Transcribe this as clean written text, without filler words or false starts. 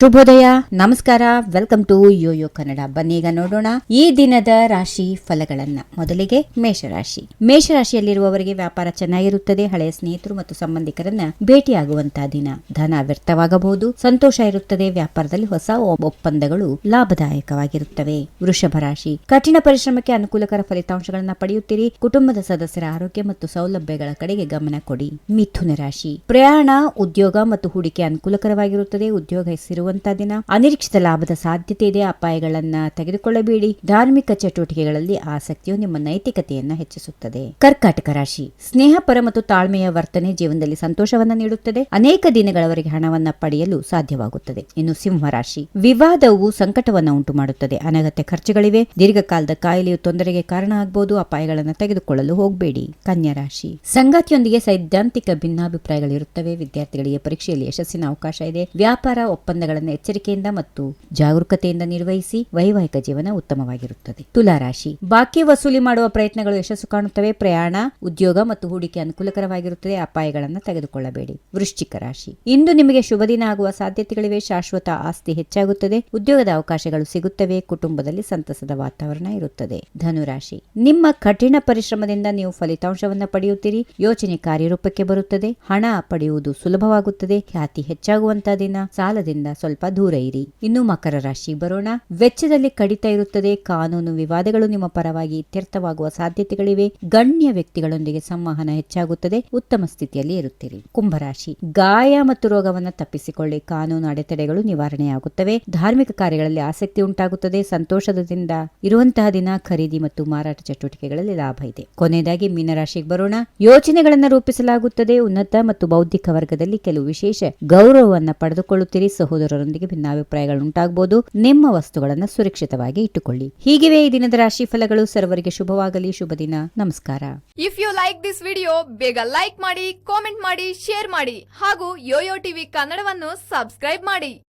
ಶುಭೋದಯ, ನಮಸ್ಕಾರ, welcome to Yoyo Kannada. ಬನ್ನೀಗ ನೋಡೋಣ ಈ ದಿನದ ರಾಶಿ ಫಲಗಳನ್ನ. ಮೊದಲಿಗೆ ಮೇಷರಾಶಿಯಲ್ಲಿರುವವರಿಗೆ ವ್ಯಾಪಾರ ಚೆನ್ನಾಗಿರುತ್ತದೆ. ಹಳೆಯ ಸ್ನೇಹಿತರು ಮತ್ತು ಸಂಬಂಧಿಕರನ್ನ ಭೇಟಿಯಾಗುವಂತಹ ದಿನ. ಧನ ವ್ಯರ್ಥವಾಗಬಹುದು. ಸಂತೋಷ ಇರುತ್ತದೆ. ವ್ಯಾಪಾರದಲ್ಲಿ ಹೊಸ ಒಪ್ಪಂದಗಳು ಲಾಭದಾಯಕವಾಗಿರುತ್ತವೆ. ವೃಷಭ ರಾಶಿ, ಕಠಿಣ ಪರಿಶ್ರಮಕ್ಕೆ ಅನುಕೂಲಕರ ಫಲಿತಾಂಶಗಳನ್ನ ಪಡೆಯುತ್ತೀರಿ. ಕುಟುಂಬದ ಸದಸ್ಯರ ಆರೋಗ್ಯ ಮತ್ತು ಸೌಲಭ್ಯಗಳ ಕಡೆಗೆ ಗಮನ ಕೊಡಿ. ಮಿಥುನ ರಾಶಿ, ಪ್ರಯಾಣ, ಉದ್ಯೋಗ ಮತ್ತು ಹೂಡಿಕೆ ಅನುಕೂಲಕರವಾಗಿರುತ್ತದೆ. ಉದ್ಯೋಗ ಹೆಸರು ದಿನ. ಅನಿರೀಕ್ಷಿತ ಲಾಭದ ಸಾಧ್ಯತೆ ಇದೆ. ಅಪಾಯಗಳನ್ನ ತೆಗೆದುಕೊಳ್ಳಬೇಡಿ. ಧಾರ್ಮಿಕ ಚಟುವಟಿಕೆಗಳಲ್ಲಿ ಆಸಕ್ತಿಯು ನಿಮ್ಮ ನೈತಿಕತೆಯನ್ನ ಹೆಚ್ಚಿಸುತ್ತದೆ. ಕರ್ಕಾಟಕ ರಾಶಿ, ಸ್ನೇಹಪರ ಮತ್ತು ತಾಳ್ಮೆಯ ವರ್ತನೆ ಜೀವನದಲ್ಲಿ ಸಂತೋಷವನ್ನ ನೀಡುತ್ತದೆ. ಅನೇಕ ದಿನಗಳವರೆಗೆ ಹಣವನ್ನ ಪಡೆಯಲು ಸಾಧ್ಯವಾಗುತ್ತದೆ. ಇನ್ನು ಸಿಂಹ ರಾಶಿ, ವಿವಾದವು ಸಂಕಟವನ್ನ ಉಂಟು ಮಾಡುತ್ತದೆ. ಅನಗತ್ಯ ಖರ್ಚುಗಳಿವೆ. ದೀರ್ಘಕಾಲದ ಕಾಯಿಲೆಯು ತೊಂದರೆಗೆ ಕಾರಣ ಆಗಬಹುದು. ಅಪಾಯಗಳನ್ನು ತೆಗೆದುಕೊಳ್ಳಲು ಹೋಗಬೇಡಿ. ಕನ್ಯಾ ರಾಶಿ, ಸಂಗಾತಿಯೊಂದಿಗೆ ಸೈದ್ಧಾಂತಿಕ ಭಿನ್ನಾಭಿಪ್ರಾಯಗಳಿರುತ್ತವೆ. ವಿದ್ಯಾರ್ಥಿಗಳಿಗೆ ಪರೀಕ್ಷೆಯಲ್ಲಿ ಯಶಸ್ಸಿನ ಅವಕಾಶ ಇದೆ. ವ್ಯಾಪಾರ ಒಪ್ಪಂದಗಳ ಎಚ್ಚರಿಕೆಯಿಂದ ಮತ್ತು ಜಾಗರೂಕತೆಯಿಂದ ನಿರ್ವಹಿಸಿ. ವೈವಾಹಿಕ ಜೀವನ ಉತ್ತಮವಾಗಿರುತ್ತದೆ. ತುಲಾರಾಶಿ, ಬಾಕಿ ವಸೂಲಿ ಮಾಡುವ ಪ್ರಯತ್ನಗಳು ಯಶಸ್ಸು ಕಾಣುತ್ತವೆ. ಪ್ರಯಾಣ, ಉದ್ಯೋಗ ಮತ್ತು ಹೂಡಿಕೆ ಅನುಕೂಲಕರವಾಗಿರುತ್ತದೆ. ಅಪಾಯಗಳನ್ನು ತೆಗೆದುಕೊಳ್ಳಬೇಡಿ. ವೃಶ್ಚಿಕ ರಾಶಿ, ಇಂದು ನಿಮಗೆ ಶುಭ ದಿನ ಆಗುವ ಸಾಧ್ಯತೆಗಳಿವೆ. ಶಾಶ್ವತ ಆಸ್ತಿ ಹೆಚ್ಚಾಗುತ್ತದೆ. ಉದ್ಯೋಗದ ಅವಕಾಶಗಳು ಸಿಗುತ್ತವೆ. ಕುಟುಂಬದಲ್ಲಿ ಸಂತಸದ ವಾತಾವರಣ ಇರುತ್ತದೆ. ಧನುರಾಶಿ, ನಿಮ್ಮ ಕಠಿಣ ಪರಿಶ್ರಮದಿಂದ ನೀವು ಫಲಿತಾಂಶವನ್ನು ಪಡೆಯುತ್ತೀರಿ. ಯೋಚನೆ ಕಾರ್ಯರೂಪಕ್ಕೆ ಬರುತ್ತದೆ. ಹಣ ಪಡೆಯುವುದು ಸುಲಭವಾಗುತ್ತದೆ. ಖ್ಯಾತಿ ಹೆಚ್ಚಾಗುವಂತಹ ದಿನ. ಸಾಲದಿಂದ ಸ್ವಲ್ಪ ದೂರ ಇರಿ. ಇನ್ನು ಮಕರ ರಾಶಿ ಬರೋಣ. ವೆಚ್ಚದಲ್ಲಿ ಕಡಿತ ಇರುತ್ತದೆ. ಕಾನೂನು ವಿವಾದಗಳು ನಿಮ್ಮ ಪರವಾಗಿ ಇತ್ಯರ್ಥವಾಗುವ ಸಾಧ್ಯತೆಗಳಿವೆ. ಗಣ್ಯ ವ್ಯಕ್ತಿಗಳೊಂದಿಗೆ ಸಂವಹನ ಹೆಚ್ಚಾಗುತ್ತದೆ. ಉತ್ತಮ ಸ್ಥಿತಿಯಲ್ಲಿ ಇರುತ್ತೀರಿ. ಕುಂಭರಾಶಿ, ಗಾಯ ಮತ್ತು ರೋಗವನ್ನು ತಪ್ಪಿಸಿಕೊಳ್ಳಿ. ಕಾನೂನು ಅಡೆತಡೆಗಳು ನಿವಾರಣೆಯಾಗುತ್ತವೆ. ಧಾರ್ಮಿಕ ಕಾರ್ಯಗಳಲ್ಲಿ ಆಸಕ್ತಿ ಉಂಟಾಗುತ್ತದೆ. ಸಂತೋಷದಿಂದ ಇರುವಂತಹ ದಿನ. ಖರೀದಿ ಮತ್ತು ಮಾರಾಟ ಚಟುವಟಿಕೆಗಳಲ್ಲಿ ಲಾಭ ಇದೆ. ಕೊನೆಯದಾಗಿ ಮೀನರಾಶಿಗೆ ಬರೋಣ. ಯೋಜನೆಗಳನ್ನು ರೂಪಿಸಲಾಗುತ್ತದೆ. ಉನ್ನತ ಮತ್ತು ಬೌದ್ಧಿಕ ವರ್ಗದಲ್ಲಿ ಕೆಲವು ವಿಶೇಷ ಗೌರವವನ್ನು ಪಡೆದುಕೊಳ್ಳುತ್ತೀರಿ. ಸಹೋದರರೊಂದಿಗೆ ಭಿನ್ನಾಭಿಪ್ರಾಯಗಳು ಉಂಟಾಗಬಹುದು. ನಿಮ್ಮ ವಸ್ತುಗಳನ್ನು ಸುರಕ್ಷಿತವಾಗಿ ಇಟ್ಟುಕೊಳ್ಳಿ. ಹೀಗಿವೆ ಈ ದಿನದ ರಾಶಿ ಫಲಗಳು. ಸರ್ವರಿಗೆ ಶುಭವಾಗಲಿ. ಶುಭ ದಿನ. ನಮಸ್ಕಾರ. If you like this video, ಬೇಗ ಲೈಕ್ ಮಾಡಿ, ಕಾಮೆಂಟ್ ಮಾಡಿ, ಶೇರ್ ಮಾಡಿ ಹಾಗೂ ಯೋಯೋ ಟಿವಿ ಕನ್ನಡವನ್ನು ಸಬ್ಸ್ಕ್ರೈಬ್ ಮಾಡಿ.